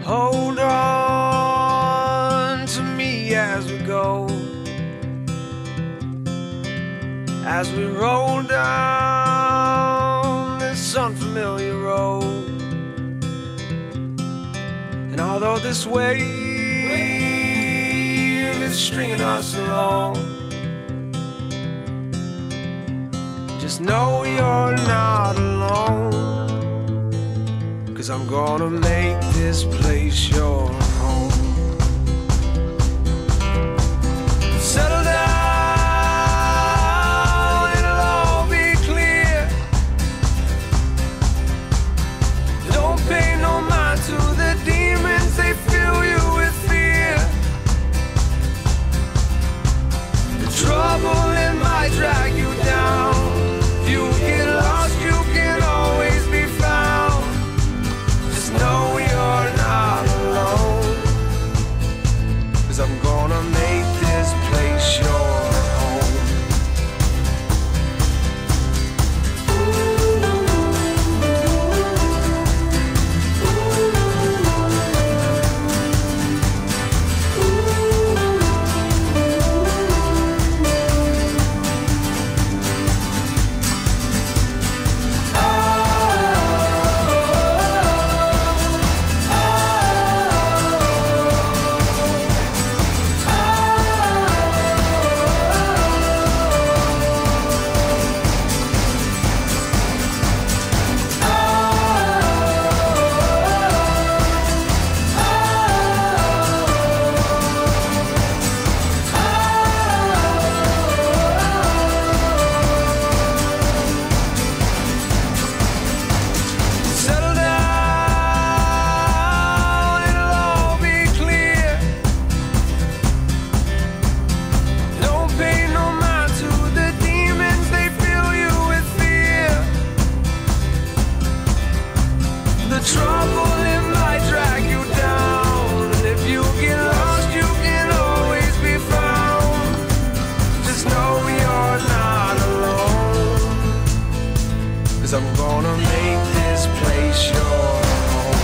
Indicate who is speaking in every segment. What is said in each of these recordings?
Speaker 1: Hold on to me as we go, as we roll down this unfamiliar road. And although this wave is stringing us along, just know you're not alone, 'cause I'm gonna make this place your home. Settle down, it'll all be clear. Don't pay no mind to the demons, they fill you with fear. The trouble, it might drag you down. You get lost, you can always be found. Just know you're not alone, 'cause I'm gonna make this place your home. The trouble, it might drag you down, and if you get lost, you can always be found. Just know you're not alone, 'cause I'm gonna make this place your home.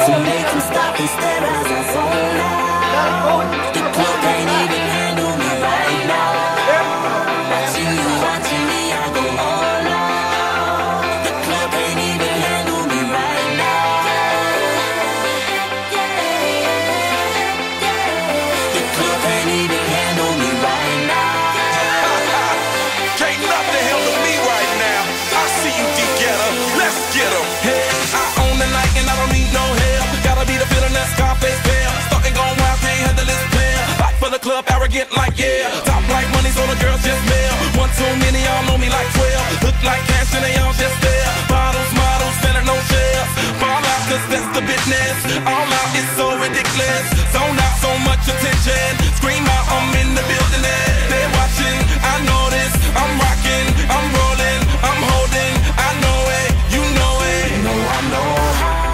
Speaker 2: to make them stop and stare as I zone out. The club can't even handle me right now. Watching you, watching me, I go all out. The club can't even handle me right now. The club can't even handle me right now.
Speaker 3: Can't nothing handle me right now. I see you, D-Getter. Let's get 'em. Hey, I own the night and I don't need no help. Gotta be the feeling that Scarface feel. Starting going wild, can't handle this pair. Back for the club, arrogant like yeah. Top like money, so the girls just mail. One too many, y'all know me like 12. Look like cash and they all just there. Bottles, models, spending no shares. Fall out, cause that's the business. All out is so ridiculous. Zone out, so much attention. Scream out, I'm in the building. They're watching, I know this. I'm rocking, I'm rolling, I'm holding. I know it, you know it.
Speaker 2: You know I know how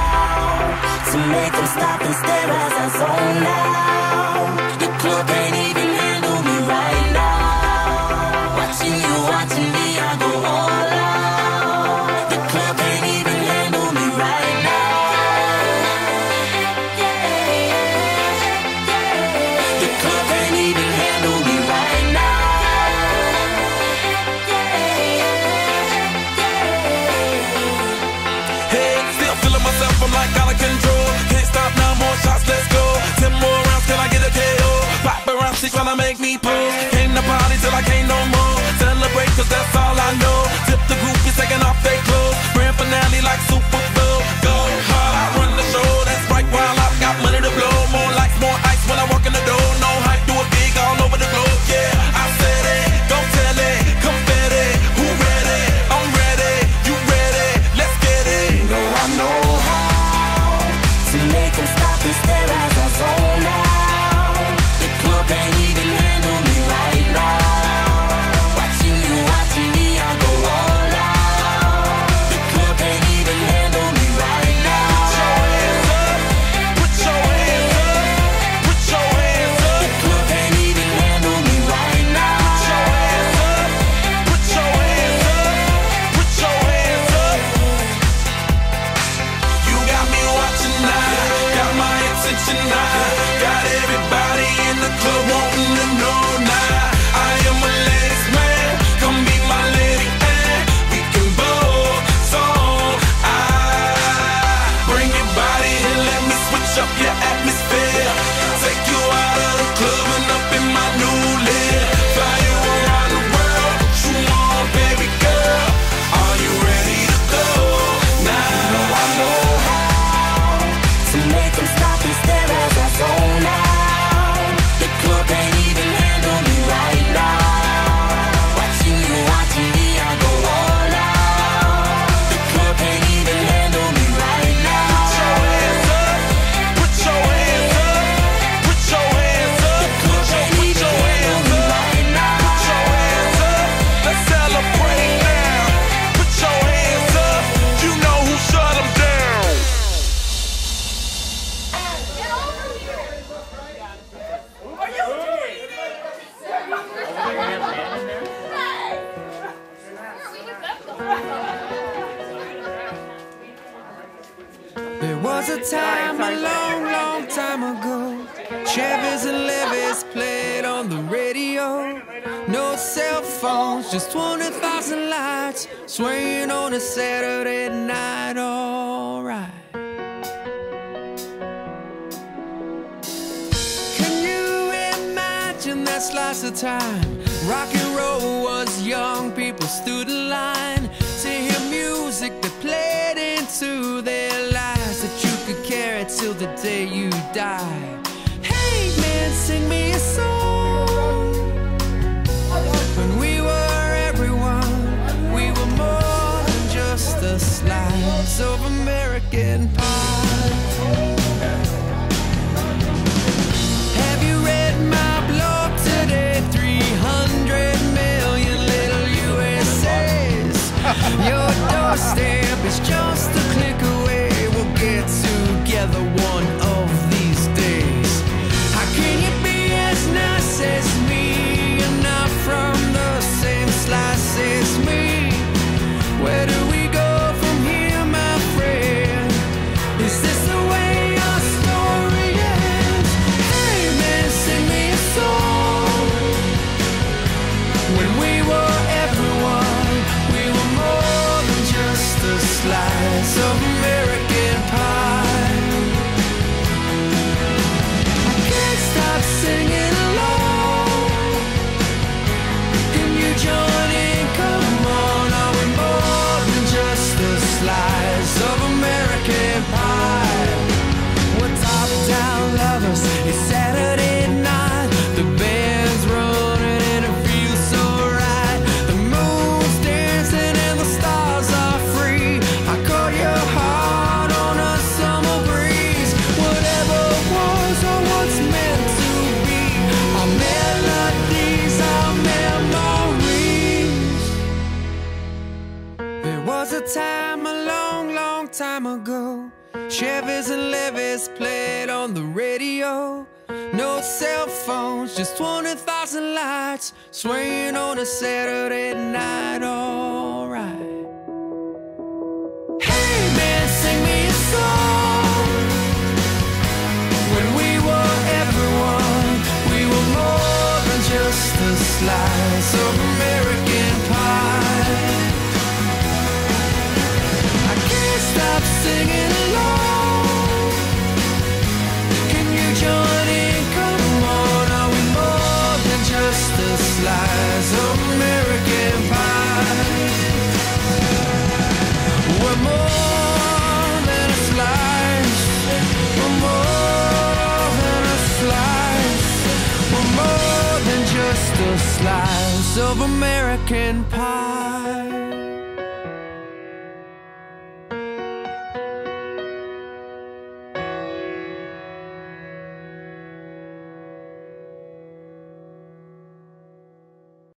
Speaker 2: to make them stop and stare as I zone out. The club can't even handle me right now. Watching you, watching me, I go all out. The club can't even handle me right now. The club can't even handle me right now.
Speaker 3: Hey, still feeling myself, I'm like out of control. Can't stop now, more shots, let's go. 10 more rounds, can I get a KO? Paparazzi tryna make me pull. Came to party till I can't no more. Celebrate, cause that's all I know. Tip the groupies taking off their clothes. Grand finale like Super Bowl. Go hard, I run the show. That's right, while I've got money to blow. More lights, more ice when I walk in the door. No hype, do it big all over the globe. Yeah, I said it, go tell it, confetti. Who ready? I'm ready, you ready? Let's get it.
Speaker 2: You know I know how to make them stop and stare as I zone out. The club can't even handle me right now. Watching you, watching me, I go all out. The club can't even handle me right now.
Speaker 3: Put your hands up, put your hands up.
Speaker 2: The club can't even handle me right now.
Speaker 3: Put your hands up, put your hands up. You got me watching now, got my attention now. Got everybody in the club wanting to know now. I am a ladies man, come be my lady and we can both zone. Bring your body and let me switch up your atmosphere. Take you out of the club and up in my new live. Fly you around the world, what you want, baby girl? Are you ready to go now?
Speaker 2: You know I know how to make them stop and stare as I zone out. The club can't even handle me right now. Watching you, watching me, I go all out. The club can't even handle me right now.
Speaker 3: Put your hands up, put your hands up.
Speaker 2: The club can't even handle me right now.
Speaker 3: Put your hands up, let's celebrate now. Put your hands up, you know who shut them down.
Speaker 1: There was a time a long, long time ago. Chevys and Levis played on the radio. No cell phones, just 20,000 lights swaying on a Saturday night. Alright. Can you imagine that slice of time? Rock and roll was young, people stood in line to hear music that played into their lives, that you could carry till the day you die. Hey man, sing me a song. When we were everyone, we were more than just a slice of American pie. Have you read my blog today? 300 million little USAs. Your doorstep is just a click away. We'll get together one of these days. How can you be as nice as me and not from the same slice as me? Where do we go from here, my friend? Is this the way time ago. Chevys and Levis played on the radio. No cell phones, just 20,000 lights swaying on a Saturday night. Alright. Hey man, sing me a song. When we were everyone, we were more than just a slice of American pie. I can't stop singing along. Can you join in? Come on, are we more than just a slice of American pie? We're more than a slice. We're more than a slice. We're more than just a slice of American pie.